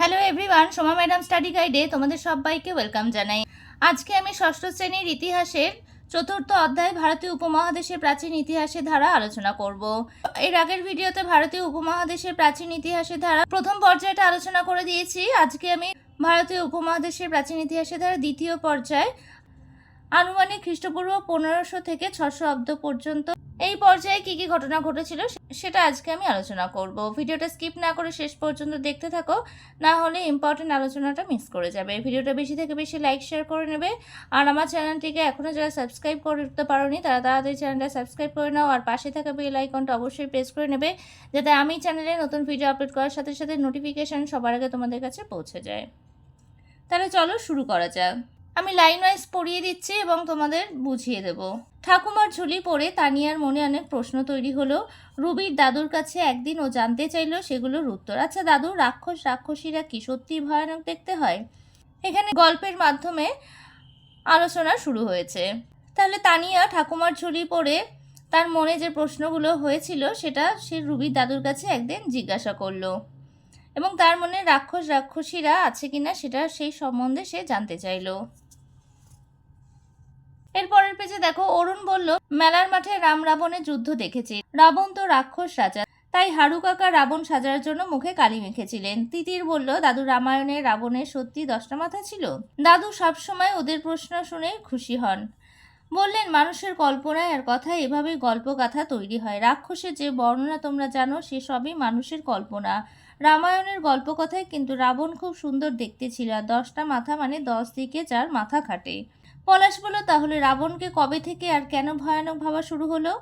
Hello everyone, Soma madam study গাইডে তোমাদের সবাইকে ওয়েলকাম জানাই। আজকে আমি ষষ্ঠ শ্রেণীর ইতিহাসের চতুর্থ অধ্যায় ভারতীয় উপমহাদেশের প্রাচীন ইতিহাসের ধারা আলোচনা করব। এর আগের ভিডিওতে ভারতীয় উপমহাদেশের প্রাচীন ইতিহাসের ধারা প্রথম পর্যায়টা আলোচনা করে দিয়েছি। আজকে আমি ভারতীয় উপমহাদেশের প্রাচীন ইতিহাসের ধারা দ্বিতীয় পর্যায় আনুমানিক খ্রিস্টপূর্ব 1500 থেকে 600 অব্দ পর্যন্ত এই পর্যায়ে কি কি ঘটনা ঘটেছিল সেটা আজকে আমি আলোচনা করব। ভিডিওটা স্কিপ না করে শেষ পর্যন্ত দেখতে থাকো, না হলে ইম্পর্টেন্ট আলোচনাটা মিস করে যাবে। ভিডিওটা বেশি থেকে বেশি লাইক শেয়ার করে নেবে। আর আমার চ্যানেলটিকে এখনও যারা সাবস্ক্রাইব করতে পারোনি তারা তাড়াতাড়ি চ্যানেলটা সাবস্ক্রাইব করে নাও, আর পাশে থাকা বেল আইকনটা অবশ্যই প্রেস করে নেবে, যাতে আমি চ্যানেলে নতুন ভিডিও আপলোড করার সাথে সাথে নোটিফিকেশান সবার আগে তোমাদের কাছে পৌঁছে যায়। তাহলে চলো শুরু করা যাক। আমি লাইন ওয়াইজ পড়িয়ে দিচ্ছি এবং তোমাদের বুঝিয়ে দেব। ঠাকুমার ঝুলি পড়ে তানিয়ার মনে অনেক প্রশ্ন তৈরি হলো। রুবির দাদুর কাছে একদিন ও জানতে চাইলো সেগুলোর উত্তর। আচ্ছা দাদু, রাক্ষসীরা কি সত্যি ভয়ানক দেখতে হয়? এখানে গল্পের মাধ্যমে আলোচনা শুরু হয়েছে। তাহলে তানিয়া ঠাকুমার ঝুলি পড়ে তার মনে যে প্রশ্নগুলো হয়েছিল সেটা সে রুবির দাদুর কাছে একদিন জিজ্ঞাসা করলো, এবং তার মনে রাক্ষসীরা আছে কিনা সেটা সেই সম্বন্ধে সে জানতে চাইলো। এরপরের পেজে দেখো, অরুণ বলল, মেলার মাঠে রাম রাবণের যুদ্ধ দেখেছি। রাবণ তো রাক্ষস রাজা, তাই হারু কাকা রাবণ সাজার জন্য মুখে কালি মেখেছিলেন। তিতির বলল, দাদু, রামায়ণে রাবণের সত্যি 10টা মাথা ছিল? দাদু সবসময় ওদের প্রশ্ন শুনে খুশি হন। বললেন, মানুষের কল্পনায় আর কথায় এভাবেই গল্পগাথা তৈরি হয়। রাক্ষসের যে বর্ণনা তোমরা জানো সে সবই মানুষের কল্পনা। রামায়ণের গল্পকথায় কিন্তু রাবণ খুব সুন্দর দেখতে ছিল, আর 10টা মাথা মানে 10 দিকে যার মাথা খাটে। পলাশ বলল, তাহলে রাবণকে কবে থেকে আর কেন ভয়ানক ভাবা শুরু হলো?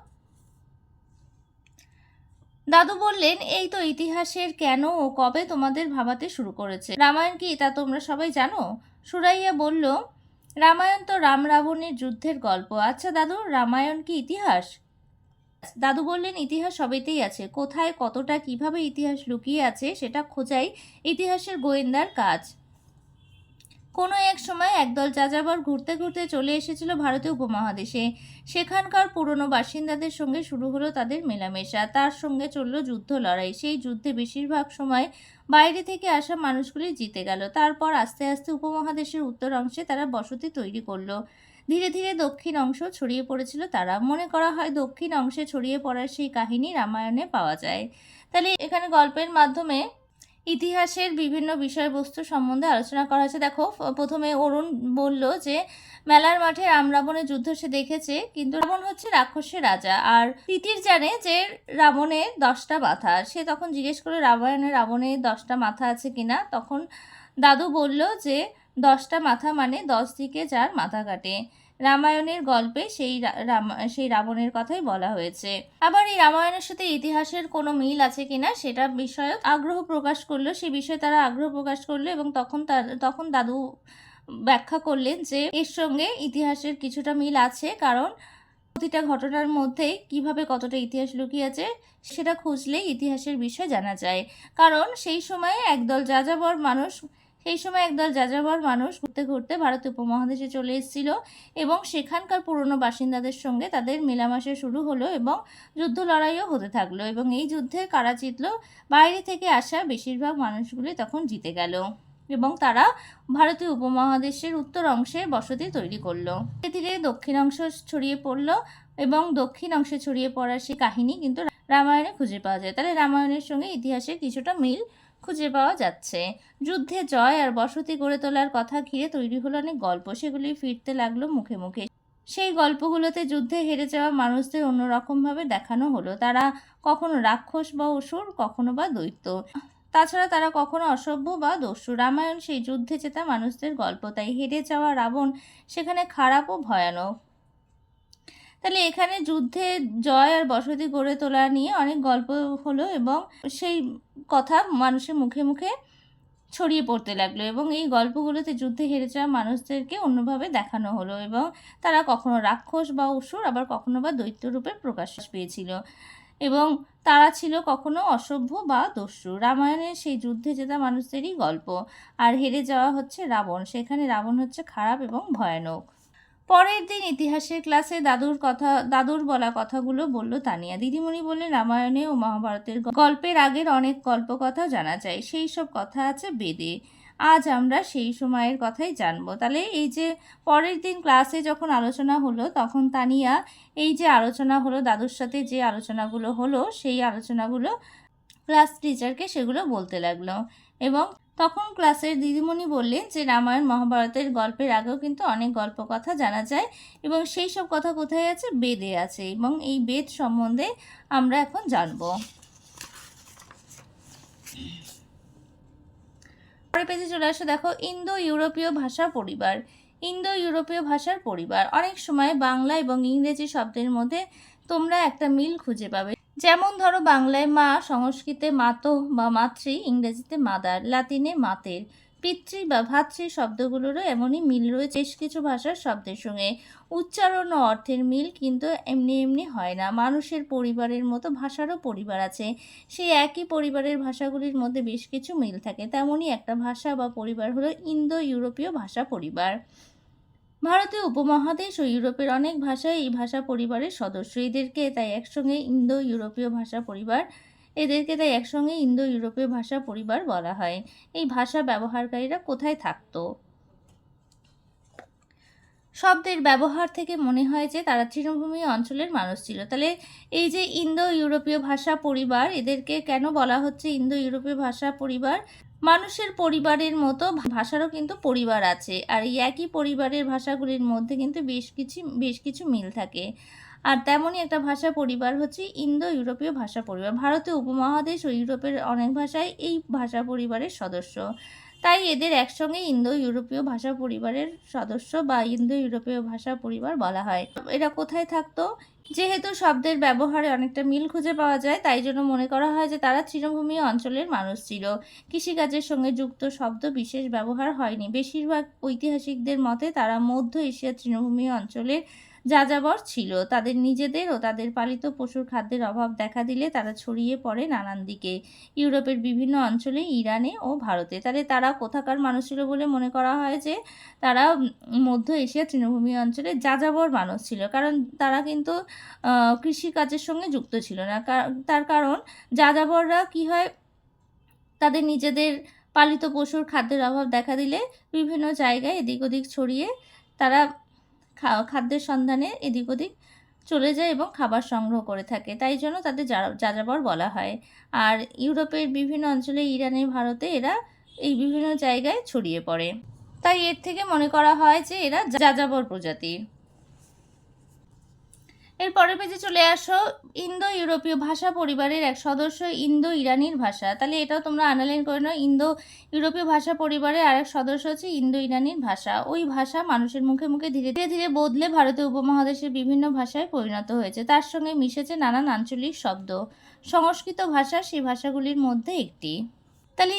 দাদু বললেন, এই তো ইতিহাসের কেন ও কবে তোমাদের ভাবাতে শুরু করেছে। রামায়ণ কি তা তোমরা সবাই জানো? সুরাইয়া বলল, রামায়ণ তো রাম রাবণের যুদ্ধের গল্প। আচ্ছা দাদু, রামায়ণ কি ইতিহাস? দাদু বললেন, ইতিহাস সবেতেই আছে। কোথায়, কতটা, কিভাবে ইতিহাস লুকিয়ে আছে সেটা খোঁজাই ইতিহাসের গোয়েন্দার কাজ। কোনো এক সময় একদল যাযাবর ঘুরতে ঘুরতে চলে এসেছিল ভারতীয় উপমহাদেশে। সেখানকার পুরনো বাসিন্দাদের সঙ্গে শুরু হলো তাদের মেলামেশা। তার সঙ্গে চলল যুদ্ধ লড়াই। সেই যুদ্ধে বেশিরভাগ সময় বাইরে থেকে আসা মানুষগুলি জিতে গেল। তারপর আস্তে আস্তে উপমহাদেশের উত্তর অংশে তারা বসতি তৈরি করলো। ধীরে ধীরে দক্ষিণ অংশ ছড়িয়ে পড়েছিল তারা। মনে করা হয় দক্ষিণ অংশে ছড়িয়ে পড়ার সেই কাহিনী রামায়ণে পাওয়া যায়। তাহলে এখানে গল্পের মাধ্যমে ইতিহাসের বিভিন্ন বিষয়বস্তু সম্বন্ধে আলোচনা করা হয়েছে। দেখো, প্রথমে অরুণ বলল যে মেলার মাঠে রাম রাবণের যুদ্ধ সে দেখেছে, কিন্তু রাবণ হচ্ছে রাক্ষসের রাজা। আর তিতির জানে যে রাবণের 10টা মাথা। সে তখন জিজ্ঞেস করে রাবণের 10টা মাথা আছে কিনা। তখন দাদু বলল যে 10টা মাথা মানে 10 দিকে যার মাথা কাটে। রামায়ণের গল্পে সেই রাবণের কথাই বলা হয়েছে। আবার এই রামায়ণের সাথে ইতিহাসের কোনো মিল আছে কিনা সেটা বিষয়ে আগ্রহ প্রকাশ করলো। সে বিষয়ে তারা আগ্রহ প্রকাশ করলো এবং তখন দাদু ব্যাখ্যা করলেন যে এর সঙ্গে ইতিহাসের কিছুটা মিল আছে, কারণ প্রতিটা ঘটনার মধ্যেই কিভাবে কতটা ইতিহাস লুকিয়ে আছে সেটা খুঁজলেই ইতিহাসের বিষয় জানা যায়। কারণ সেই সময় একদল যাযাবর মানুষ ঘুরতে ঘুরতে ভারত উপমহাদেশে চলে এসেছিল এবং সেখানকার পুরনো বাসিন্দাদের সঙ্গে তাদের মেলামেশা শুরু হলো এবং যুদ্ধ লড়াইও হতে থাকলো। এবং এই যুদ্ধে কারা জিতল? বাইরে থেকে আসা বেশিরভাগ মানুষগুলি তখন জিতে গেল এবং তারা ভারতীয় উপমহাদেশের উত্তর অংশে বসতি তৈরি করলো। ধীরে ধীরে দক্ষিণ অংশ ছড়িয়ে পড়লো এবং দক্ষিণ অংশে ছড়িয়ে পড়ার সেই কাহিনী কিন্তু রামায়ণে খুঁজে পাওয়া যায়। তাহলে রামায়ণের সঙ্গে ইতিহাসের কিছুটা মিল খুঁজে পাওয়া যাচ্ছে। যুদ্ধে জয় আর বসতি গড়ে তোলার কথা ঘিরে তৈরি হলো অনেক গল্প। সেগুলি ফিরতে লাগলো মুখে মুখে। সেই গল্পগুলোতে যুদ্ধে হেরে যাওয়া মানুষদের অন্যরকমভাবে দেখানো হলো। তারা কখনো রাক্ষস বা অসুর, কখনো বা দৈত্য। তাছাড়া তারা কখনো অসভ্য বা দস্যু। রামায়ণ সেই যুদ্ধে জেতা মানুষদের গল্প, তাই হেরে যাওয়া রাবণ সেখানে খারাপ ও ভয়ানক। তাহলে এখানে যুদ্ধে জয় আর বসতি গড়ে তোলা নিয়ে অনেক গল্প হলো এবং সেই কথা মানুষের মুখে মুখে ছড়িয়ে পড়তে লাগলো এবং এই গল্পগুলোতে যুদ্ধে হেরে যাওয়া মানুষদেরকে অন্যভাবে দেখানো হলো এবং তারা কখনো রাক্ষস বা অসুর, আবার কখনো বা দৈত্য রূপে প্রকাশ পেয়েছিল এবং তারা ছিল কখনো অসভ্য বা দস্যু। রামায়ণের সেই যুদ্ধে জেতা মানুষদেরই গল্প। আর হেরে যাওয়া হচ্ছে রাবণ। সেখানে রাবণ হচ্ছে খারাপ এবং ভয়ানক। পরের দিন ইতিহাসের ক্লাসে দাদুর বলা কথাগুলো বলল তানিয়া। দিদিমণি বললেন, রামায়ণে ও মহাভারতের গল্পের আগের অনেক কল্পকথা জানা যায়, সেই সব কথা আছে বেদে। আজ আমরা সেই সময়ের কথাই জানবো। তাহলে এই যে পরের দিন ক্লাসে যখন আলোচনা হলো, তখন তানিয়া এই যে আলোচনা হলো দাদুর সাথে, যে আলোচনাগুলো হলো সেই আলোচনাগুলো ক্লাস টিচারকে সেগুলো বলতে লাগলো। এবং তখন ক্লাসের দিদিমণি বললেন যে রামায়ণ মহাভারতের গল্পের আগেও কিন্তু অনেক গল্প কথা জানা যায়, এবং সেই সব কথা কোথায় আছে? বেদে আছে, এবং এই বেদ সম্বন্ধে আমরা এখন জানবো। পরের পেজে চলে আসো, দেখো ইন্দো ইউরোপীয় ভাষা পরিবার। ইন্দো ইউরোপীয় ভাষার পরিবার। অনেক সময় বাংলা এবং ইংরেজি শব্দের মধ্যে তোমরা একটা মিল খুঁজে পাবে। যেমন ধরো, বাংলায় মা, সংস্কৃতে মাতো বা মাতৃ, ইংরেজিতে মাদার, লাতিনে মাতের। পিতৃ বা ভাতৃ শব্দগুলোরও এমনই মিল রয়েছে বেশ কিছু ভাষার শব্দের সঙ্গে। উচ্চারণ ও অর্থের মিল কিন্তু এমনি এমনি হয় না। মানুষের পরিবারের মতো ভাষারও পরিবার আছে। সেই একই পরিবারের ভাষাগুলির মধ্যে বেশ কিছু মিল থাকে। তেমনই একটা ভাষা বা পরিবার হলো ইন্দো ইউরোপীয় ভাষা পরিবার। ভারতীয় উপমহাদেশ ও ইউরোপের অনেক ভাষাই এই ভাষা পরিবারের সদস্য। এদেরকে তাই একসঙ্গে ইন্দো ইউরোপীয় ভাষা পরিবার বলা হয়। এই ভাষা ব্যবহারকারীরা কোথায় থাকতো? শব্দের ব্যবহার থেকে মনে হয় যে তারা তৃণভূমি অঞ্চলের মানুষ ছিল। তাহলে এই যে ইন্দো ইউরোপীয় ভাষা পরিবার, এদেরকে কেন বলা হচ্ছে ইন্দো ইউরোপীয় ভাষা পরিবার? মানুষের পরিবারের মতো ভাষারও কিন্তু পরিবার আছে, আর এই একই পরিবারের ভাষাগুলির মধ্যে কিন্তু বেশ কিছু মিল থাকে। আর তেমনই একটা ভাষা পরিবার হচ্ছে ইন্দো ইউরোপীয় ভাষা পরিবার। ভারতীয় উপমহাদেশ ও ইউরোপের অনেক ভাষাই এই ভাষা পরিবারের সদস্য। তাই এদের একসঙ্গে ইন্দো ইউরোপীয় ভাষা পরিবারের সদস্য বা ইন্দো ইউরোপীয় ভাষা পরিবার বলা হয়। এরা কোথায় থাকতো? যেহেতু শব্দের ব্যবহারে অনেকটা মিল খুঁজে পাওয়া যায়, তাই জন্য মনে করা হয় যে তারা তৃণভূমি অঞ্চলের মানুষ ছিল। কৃষিকাজের সঙ্গে যুক্ত শব্দ বিশেষ ব্যবহার হয়নি। বেশিরভাগ ঐতিহাসিকদের মতে তারা মধ্য এশিয়ার তৃণভূমি অঞ্চলের যাযাবর ছিল। তাদের নিজেদের ও তাদের পালিত পশুর খাদ্যের অভাব দেখা দিলে তারা ছড়িয়ে পড়ে নানান দিকে, ইউরোপের বিভিন্ন অঞ্চলে, ইরানে ও ভারতে। তাহলে তারা কোথাকার মানুষ ছিল বলে মনে করা হয় যে তারা মধ্য এশিয়ার তৃণভূমি অঞ্চলে যাযাবর মানুষ ছিল, কারণ তারা কিন্তু কৃষিকাজের সঙ্গে যুক্ত ছিল না। তার কারণ যাযাবররা কি হয়, তাদের নিজেদের পালিত পশুর খাদ্যের অভাব দেখা দিলে বিভিন্ন জায়গায় এদিক ওদিক ছড়িয়ে তারা খাদ্যের সন্ধানে এদিক ওদিক চলে যায় এবং খাবার সংগ্রহ করে থাকে, তাই জন্য তাদের যাযাবর বলা হয়। আর ইউরোপের বিভিন্ন অঞ্চলে, ইরানে, ভারতে এরা এই বিভিন্ন জায়গায় ছড়িয়ে পড়ে, তাই এর থেকে মনে করা হয় যে এরা যাযাবর প্রজাতির। এর পরের পেজে চলে আসো, ইন্দো ইউরোপীয় ভাষা পরিবারের এক সদস্য ইন্দো ইরানির ভাষা। তাহলে এটাও তোমরা আন্ডারলাইন করে নাও। ইন্দো ইউরোপীয় ভাষা পরিবারের আরেক সদস্য হচ্ছে ইন্দো ইরানির ভাষা। ওই ভাষা মানুষের মুখে মুখে ধীরে ধীরে বদলে ভারতীয় উপমহাদেশের বিভিন্ন ভাষায় পরিণত হয়েছে। তার সঙ্গে মিশেছে নানান আঞ্চলিক শব্দ। সংস্কৃত ভাষা সেই ভাষাগুলির মধ্যে একটি। তাহলে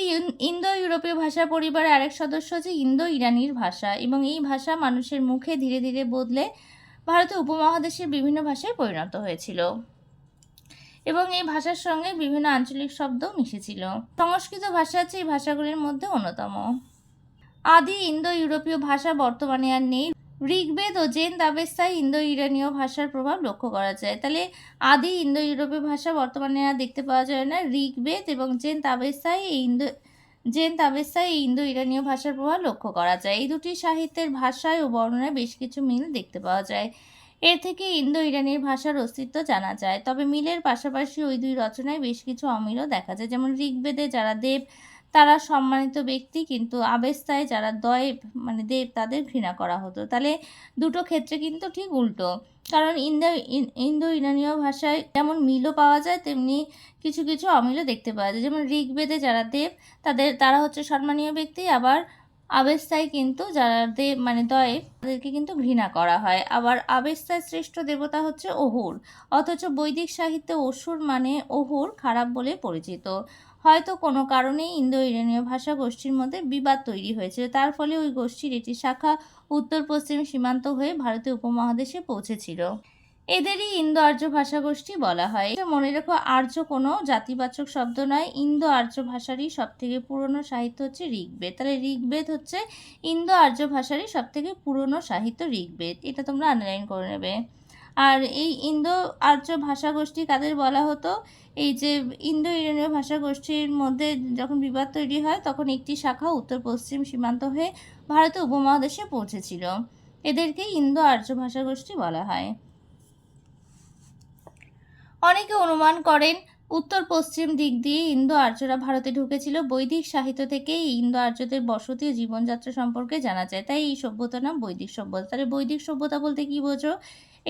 ইন্দো ইউরোপীয় ভাষা পরিবারের আরেক সদস্য হচ্ছে ইন্দো ইরানির ভাষা, এবং এই ভাষা মানুষের মুখে ধীরে ধীরে বদলে ভারতীয় উপমহাদেশের বিভিন্ন ভাষায় পরিণত হয়েছিল, এবং এই ভাষার সঙ্গে বিভিন্ন আঞ্চলিক শব্দ মিশেছিল। সংস্কৃত ভাষা হচ্ছে এই ভাষাগুলির মধ্যে অন্যতম। আদি ইন্দো ইউরোপীয় ভাষা বর্তমানে আর নেই। ঋগ্বেদ ও জেন দাবেস্তায় ইন্দো ইরানীয় ভাষার প্রভাব লক্ষ্য করা যায়। তাহলে আদি ইন্দো ইউরোপীয় ভাষা বর্তমানে আর দেখতে পাওয়া যায় না। ঋগ্বেদ এবং জেন দাবেস্তায় এই ইন্দো ইরানীয় ভাষার প্রভাব লক্ষ্য করা যায়। এই দুটি সাহিত্যের ভাষায় ও বর্ণনায় বেশ কিছু মিল দেখতে পাওয়া যায়। এর থেকে ইন্দো ইরানির ভাষার অস্তিত্ব জানা যায়। তবে মিলের পাশাপাশি ওই দুই রচনায় বেশ কিছু অমিলও দেখা যায়। যেমন ঋগ্বেদে যারা দেব তারা সম্মানিত ব্যক্তি, কিন্তু আবেস্তায় যারা দেব তাদের ঘৃণা করা হতো। তাহলে দুটো ক্ষেত্রে কিন্তু ঠিক উল্টো, কারণ ইন্দো ইরানীয় ভাষায় যেমন মিলও পাওয়া যায়, তেমনি কিছু কিছু অমিলও দেখতে পাওয়া যায়। যেমন ঋগ্বেদে যারা দেব তারা হচ্ছে সম্মানীয় ব্যক্তি, আবার আবেস্তায় কিন্তু যারা দেব তাদেরকে কিন্তু ঘৃণা করা হয়। আবার আবেস্তায় শ্রেষ্ঠ দেবতা হচ্ছে অহুর, অথচ বৈদিক সাহিত্যে অসুর মানে অহুর খারাপ বলে পরিচিত। হয়তো কোনো কারণেই ইন্দো ইরানীয় ভাষা গোষ্ঠীর মধ্যে বিবাদ তৈরি হয়েছিল, তার ফলে ওই গোষ্ঠীর একটি শাখা উত্তর পশ্চিম সীমান্ত হয়ে ভারতীয় উপমহাদেশে পৌঁছেছিল। এদেরই ইন্দো আর্য ভাষাগোষ্ঠী বলা হয়। এটা মনে রেখো, আর্য কোনো জাতিবাচক শব্দ নয়। ইন্দো আর্য ভাষারই সবথেকে পুরনো সাহিত্য হচ্ছে ঋগ্বেদ। তাহলে ঋগ্বেদ হচ্ছে ইন্দো আর্য ভাষারই সবথেকে পুরনো সাহিত্য ঋগ্বেদ। এটা তোমরা আন্ডারলাইন করে নেবে। আর এই ইন্দো আর্য ভাষাগোষ্ঠী কাদের বলা হতো? এই যে ইন্দো ইউরোপীয় ভাষাগোষ্ঠীর মধ্যে যখন বিবাদ তৈরি হয়, তখন একটি শাখা উত্তর পশ্চিম সীমান্ত হয়ে ভারতীয় উপমহাদেশে পৌঁছেছিল। এদেরকে ইন্দো আর্য ভাষাগোষ্ঠী বলা হয়। অনেকে অনুমান করেন উত্তর পশ্চিম দিক দিয়ে ইন্দো আর্যরা ভারতে ঢুকেছিল। বৈদিক সাহিত্য থেকে এই ইন্দো আর্যদের বসতি ও জীবনযাত্রা সম্পর্কে জানা যায়, তাই এই সভ্যতার নাম বৈদিক সভ্যতা। তাহলে বৈদিক সভ্যতা বলতে কি বোঝো?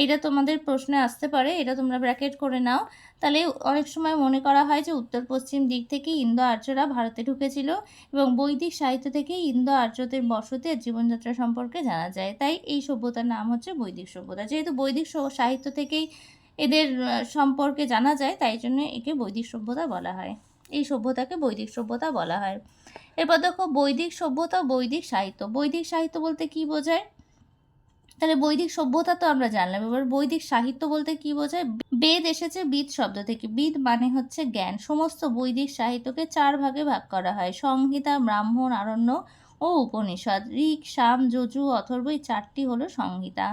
এটা তোমাদের প্রশ্নে আসতে পারে, এটা তোমরা ব্র্যাকেট করে নাও। তাহলে অনেক সময় মনে করা হয় যে উত্তর পশ্চিম দিক থেকে ইন্দো আর্যরা ভারতে ঢুকেছিল এবং বৈদিক সাহিত্য থেকে ইন্দো আর্যদের বসতি আর জীবনযাত্রা সম্পর্কে জানা যায়, তাই এই সভ্যতার নাম হচ্ছে বৈদিক সভ্যতা। যেহেতু বৈদিক সাহিত্য থেকেই এদের সম্পর্কে জানা যায়, তাই জন্য একে বৈদিক সভ্যতা বলা হয়। এই সভ্যতাকে বৈদিক সভ্যতা বলা হয়। এরপর দেখো বৈদিক সভ্যতা, বৈদিক সাহিত্য। বৈদিক সাহিত্য বলতে কি বোঝায়? তাহলে বৈদিক সভ্যতা তো আমরা জানলাম, এবার বৈদিক সাহিত্য বলতে কি বোঝায়? বেদ এসেছে বিদ শব্দ থেকে। বিদ মানে হচ্ছে জ্ঞান। সমস্ত বৈদিক সাহিত্যকে 4 ভাগে ভাগ করা হয়: সংহিতা, ব্রাহ্মণ, আরণ্যক ও উপনিষদ। ঋক, সাম, যজু, অথর্ব, এই 4টি হলো সংহিতা।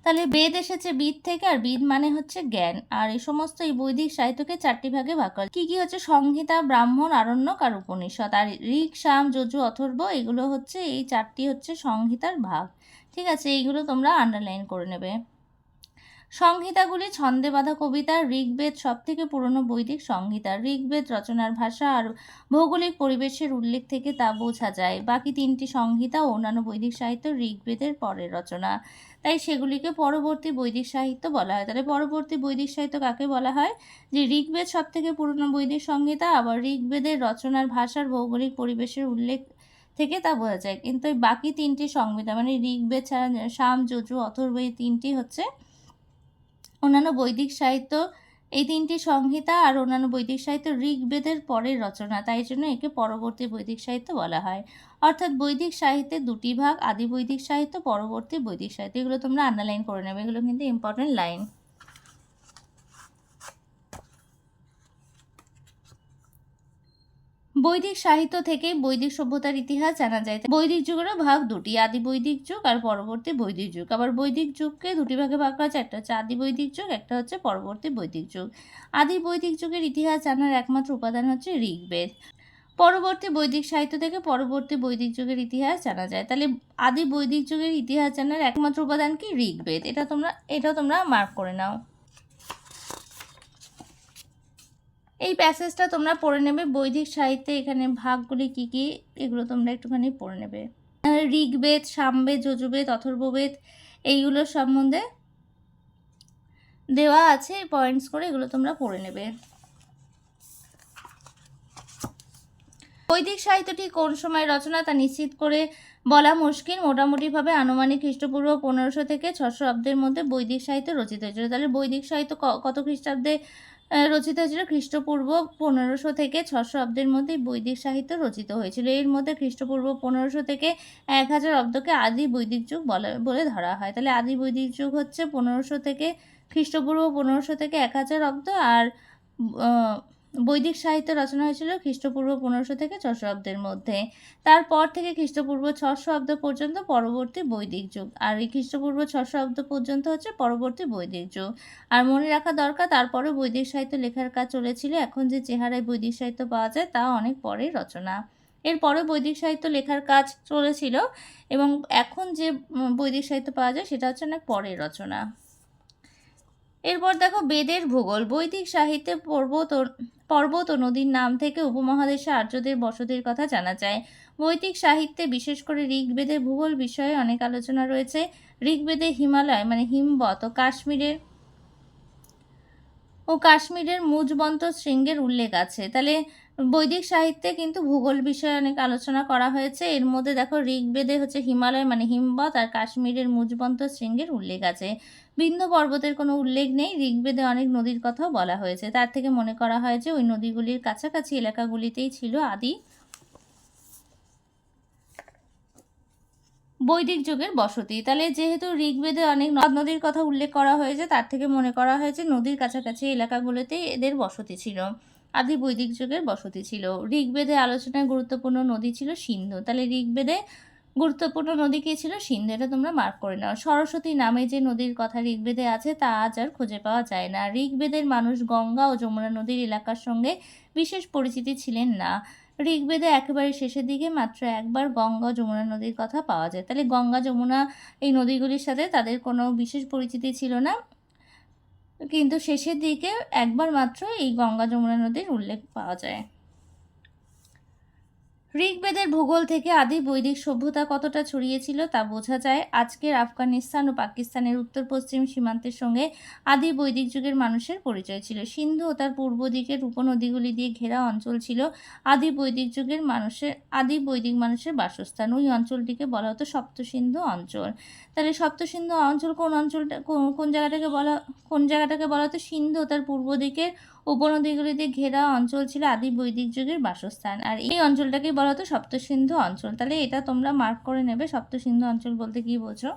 তাহলে বেদ এসেছে বিদ থেকে, আর বিদ মানে হচ্ছে জ্ঞান। আর এই সমস্ত এই বৈদিক সাহিত্যকে 4টি ভাগে ভাগ করা। কি কি হচ্ছে? সংহিতা, ব্রাহ্মণ, আরণ্যক আর উপনিষদ। আর ঋক, সাম, যজু, অথর্ব এগুলো হচ্ছে, এই 4টি হচ্ছে সংহিতার ভাগ। ঠিক আছে, এইগুলো তোমরা আন্ডারলাইন করে নেবে। সংহিতাগুলি ছন্দে বাঁধা কবিতা। ঋগ্বেদ সবথেকে পুরনো বৈদিক সংহিতা। ঋগ্বেদ রচনার ভাষা আর ভৌগোলিক পরিবেশের উল্লেখ থেকে তা বোঝা যায়। বাকি 3টি সংহিতা ও অন্যান্য বৈদিক সাহিত্য ঋগ্বেদের পরের রচনা, তাই সেগুলিকে পরবর্তী বৈদিক সাহিত্য বলা হয়। তাহলে পরবর্তী বৈদিক সাহিত্য কাকে বলা হয়? যে ঋগ্বেদ সবথেকে পুরনো বৈদিক সংহিতা, আবার ঋগ্বেদের রচনার ভাষার ভৌগোলিক পরিবেশের উল্লেখ থেকে তা বোঝা যায়। কিন্তু এই বাকি 3টি সংহিতা মানে ঋগ্বেদ ছাড়া সাম, যজু, অথর্ব, এই 3টি হচ্ছে অন্যান্য বৈদিক সাহিত্য। এই 3টি সংহিতা আর অন্যান্য বৈদিক সাহিত্য ঋগ্বেদের পরের রচনা, তাই জন্য একে পরবর্তী বৈদিক সাহিত্য বলা হয়। অর্থাৎ বৈদিক সাহিত্যের 2টি ভাগ: আদি বৈদিক সাহিত্য, পরবর্তী বৈদিক সাহিত্য। এগুলো তোমরা আন্ডারলাইন করে নেবে, এগুলো কিন্তু ইম্পর্টেন্ট লাইন। বৈদিক সাহিত্য থেকে বৈদিক সভ্যতার ইতিহাস জানা যায়। বৈদিক যুগেরও ভাগ 2টি: আদি বৈদিক যুগ আর পরবর্তী বৈদিক যুগ। আবার বৈদিক যুগকে 2টি ভাগে ভাগ করা যায়, একটা হচ্ছে আদি বৈদিক যুগ, একটা হচ্ছে পরবর্তী বৈদিক যুগ। আদি বৈদিক যুগের ইতিহাস জানার একমাত্র উপাদান হচ্ছে ঋগ্বেদ। পরবর্তী বৈদিক সাহিত্য থেকে পরবর্তী বৈদিক যুগের ইতিহাস জানা যায়। তাহলে আদি বৈদিক যুগের ইতিহাস জানার একমাত্র উপাদান কি? ঋগ্বেদ। এটাও তোমরা মার্ক করে নাও। এই প্যাসেজটা তোমরা পড়ে নেবে। বৈদিক সাহিত্যে এখানে ভাগগুলি কি কি, এগুলো তোমরা একটুখানি পড়ে নেবে। ঋগ্বেদ, সামবেদ, যজুর্বেদ, অথর্ববেদ এইগুলোর সম্বন্ধে দেওয়া আছে, পয়েন্টস করে এগুলো তোমরা পড়ে নেবে। বৈদিক সাহিত্যটি কোন সময় রচনা তা নিশ্চিত করে বলা মুশকিল। মোটামুটিভাবে আনুমানিক খ্রিস্টপূর্ব 1500 থেকে 600 অব্দের মধ্যে বৈদিক সাহিত্য রচিত হয়েছিল। তাহলে বৈদিক সাহিত্য কত খ্রিস্টাব্দে রচিত হয়েছিল? খ্রিস্টপূর্ব 1500 থেকে 600 অব্দের মধ্যে বৈদিক সাহিত্য রচিত হয়েছিল। এর মধ্যে খ্রিস্টপূর্ব 1500 থেকে 1000 অব্দকে আদি বৈদিক যুগ বলে ধরা হয়। তাহলে আদি বৈদিক যুগ হচ্ছে 1500 থেকে খ্রিস্টপূর্ব 1500 থেকে 1000 অব্দ, আর বৈদিক সাহিত্য রচনা হয়েছিল খ্রিস্টপূর্ব 1500 থেকে 600 অব্দের মধ্যে। তারপর থেকে খ্রিস্টপূর্ব 600 অব্দ পর্যন্ত পরবর্তী বৈদিক যুগ, আর এই খ্রিস্টপূর্ব 600 অব্দ পর্যন্ত হচ্ছে পরবর্তী বৈদিক যুগ। আর মনে রাখা দরকার, তারপরে বৈদিক সাহিত্য লেখার কাজ চলেছিল। এখন যে চেহারায় বৈদিক সাহিত্য পাওয়া যায় তা অনেক পরের রচনা। এরপরে বৈদিক সাহিত্য লেখার কাজ চলেছিল এবং এখন যে বৈদিক সাহিত্য পাওয়া যায় সেটা হচ্ছে অনেক পরের রচনা। এরপর দেখো বেদের ভূগোল। বৈদিক সাহিত্যে পর্বত ও নদীর নাম থেকে উপমহাদেশে আর্যদের বসতির কথা জানা যায়। বৈদিক সাহিত্যে বিশেষ করে ঋগ্বেদের ভূগোল বিষয়ে অনেক আলোচনা রয়েছে। ঋগ্বেদে হিমালয় মানে হিমবত ও কাশ্মীরের মুজবন্ত শৃঙ্গের উল্লেখ আছে। তাহলে বৈদিক সাহিত্যে কিন্তু ভূগোল বিষয়ে অনেক আলোচনা করা হয়েছে। এর মধ্যে দেখো ঋগ্বেদে হচ্ছে হিমালয় মানে হিমবত আর কাশ্মীরের মুজবন্ত শৃঙ্গের উল্লেখ আছে। বিন্ধ্য পর্বতের কোনো উল্লেখ নেই। ঋগ্বেদে অনেক নদীর কথাও বলা হয়েছে, তার থেকে মনে করা হয় যে ওই নদীগুলির কাছাকাছি এলাকাগুলিতেই ছিল আদি বৈদিক যুগের বসতি। তাহলে যেহেতু ঋগ্বেদে অনেক নদ নদীর কথা উল্লেখ করা হয়েছে, তার থেকে মনে করা হয়েছে নদীর কাছাকাছি এলাকাগুলোতেই এদের বসতি ছিল, আদি বৈদিক যুগের বসতি ছিল। ঋগ্বেদে আলোচনায় গুরুত্বপূর্ণ নদী ছিল সিন্ধু। তাহলে ঋগ্বেদে গুরুত্বপূর্ণ নদী কী ছিল? সিন্ধু। এটা তোমরা মার্ক করে নাও। সরস্বতী নামে যে নদীর কথা ঋগ্বেদে আছে তা আজ আর খুঁজে পাওয়া যায় না। ঋগ্বেদের মানুষ গঙ্গা ও যমুনা নদীর এলাকার সঙ্গে বিশেষ পরিচিতি ছিলেন না। ঋগ্বেদে একেবারে শেষের দিকে মাত্র একবার গঙ্গা যমুনা নদীর কথা পাওয়া যায়। তাহলে গঙ্গা যমুনা এই নদীগুলির সাথে তাদের কোনো বিশেষ পরিচিতি ছিল না, কিন্তু শেষের দিকে একবার মাত্র এই গঙ্গা যমুনা নদীর উল্লেখ পাওয়া যায়। ঋগ্বেদের ভূগোল থেকে আদি বৈদিক সভ্যতা কতটা ছড়িয়েছিল তা বোঝা যায়। আজকের আফগানিস্তান ও পাকিস্তানের উত্তর পশ্চিম সীমান্তের সঙ্গে আদি বৈদিক যুগের মানুষের পরিচয় ছিল। সিন্ধু ও তার পূর্ব দিকের উপনদীগুলি দিয়ে ঘেরা অঞ্চল ছিল আদি বৈদিক মানুষের বাসস্থান। ওই অঞ্চলটিকে বলা হতো সপ্তসিন্ধু অঞ্চল। তাহলে সপ্তসিন্ধু অঞ্চল কোন জায়গাটাকে বলা হতো? সিন্ধু ও তার পূর্ব দিকের উপনদীগুলি দিয়ে ঘেরা অঞ্চল ছিল আদি বৈদিক যুগের বাসস্থান, আর এই অঞ্চলটাকেই বলা হতো সপ্তসিন্ধু অঞ্চল। তাহলে এটা তোমরা মার্ক করে নেবে, সপ্তসিন্ধু অঞ্চল বলতে কি বোঝো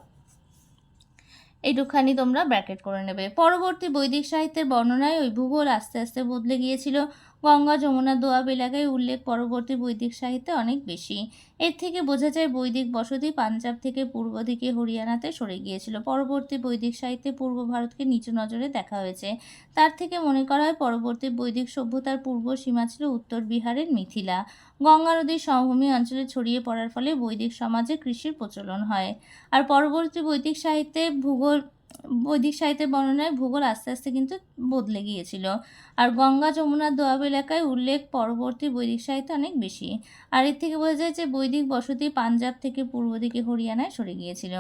এইটুখানি তোমরা ব্র্যাকেট করে নেবে। পরবর্তী বৈদিক সাহিত্যের বর্ণনায় ওই ভূগোল আস্তে আস্তে বদলে গিয়েছিল। গঙ্গা যমুনা দোয়াব এলাকায় উল্লেখ পরবর্তী বৈদিক সাহিত্যে অনেক বেশি। এর থেকে বোঝা যায় বৈদিক বসতি পাঞ্জাব থেকে পূর্ব দিকে হরিয়ানাতে সরে গিয়েছিল। পরবর্তী বৈদিক সাহিত্যে পূর্ব ভারতকে নিচু নজরে দেখা হয়েছে। তার থেকে মনে করা হয় পরবর্তী বৈদিক সভ্যতার পূর্ব সীমা ছিল উত্তর বিহারের মিথিলা। গঙ্গা নদীর সমভূমি অঞ্চলে ছড়িয়ে পড়ার ফলে বৈদিক সমাজে কৃষির প্রচলন হয়। আর পরবর্তী বৈদিক সাহিত্যের বর্ণনায় ভূগোল আস্তে আস্তে কিন্তু বদলে গিয়েছিল। আর গঙ্গা যমুনার দোয়াব এলাকায় উল্লেখ পরবর্তী বৈদিক সাহিত্যে অনেক বেশি। আর এর থেকে বোঝা যায় যে বৈদিক বসতি পাঞ্জাব থেকে পূর্ব দিকে হরিয়ানায় সরে গিয়েছিল।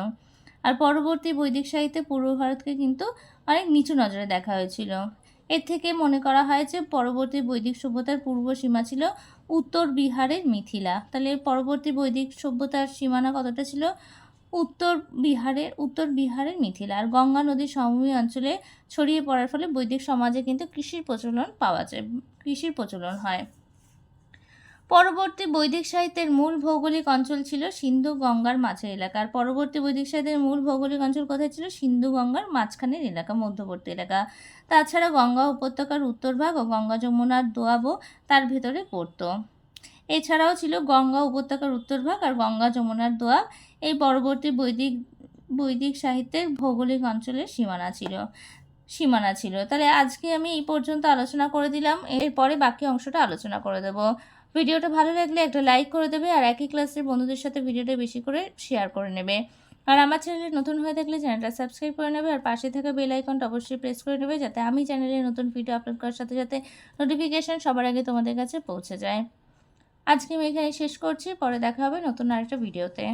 আর পরবর্তী বৈদিক সাহিত্যে পূর্ব ভারতকে কিন্তু অনেক নিচু নজরে দেখা হয়েছিল। এর থেকে মনে করা হয় যে পরবর্তী বৈদিক সভ্যতার পূর্ব সীমা ছিল উত্তর বিহারের মিথিলা। তাহলে পরবর্তী বৈদিক সভ্যতার সীমানা কতটা ছিল? উত্তর বিহারের মিথিলা। আর গঙ্গা নদীর সমভূমি অঞ্চলে ছড়িয়ে পড়ার ফলে বৈদিক সমাজে কিন্তু কৃষির প্রচলন হয়। পরবর্তী বৈদিক সাহিত্যের মূল ভৌগোলিক অঞ্চল ছিল সিন্ধু গঙ্গার মাঝের এলাকা। আর পরবর্তী বৈদিক সাহিত্যের মূল ভৌগোলিক অঞ্চল কোথায় ছিল? সিন্ধু গঙ্গার মাঝখানের এলাকা, মধ্যবর্তী এলাকা। তাছাড়া গঙ্গা উপত্যকার উত্তর ভাগ ও গঙ্গা যমুনার দোয়াবও তার ভেতরে পড়তো। এছাড়াও ছিল গঙ্গা উপত্যকার উত্তর ভাগ আর গঙ্গা যমুনার দোয়াব এই পরবর্তী বৈদিক সাহিত্যের ভৌগোলিক অঞ্চলের সীমানা ছিল। তাহলে আজকে আমি এই পর্যন্ত আলোচনা করে দিলাম, এরপরে বাকি অংশটা আলোচনা করে দেব। ভিডিওটা ভালো লাগলে একটা লাইক করে দেবে, আর একই ক্লাসের বন্ধুদের সাথে ভিডিওটা বেশি করে শেয়ার করে নেবে। আর আমার চ্যানেলে নতুন হয়ে থাকলে চ্যানেলটা সাবস্ক্রাইব করে নেবে, আর পাশে থাকা বেল আইকনটা অবশ্যই প্রেস করে নেবে, যাতে আমি চ্যানেলে নতুন ভিডিও আপলোড করার সাথে সাথে নোটিফিকেশান সবার আগে তোমাদের কাছে পৌঁছে যায়। আজকে আমি এখানে শেষ করছি, পরে দেখা হবে নতুন আরেকটা ভিডিওতে।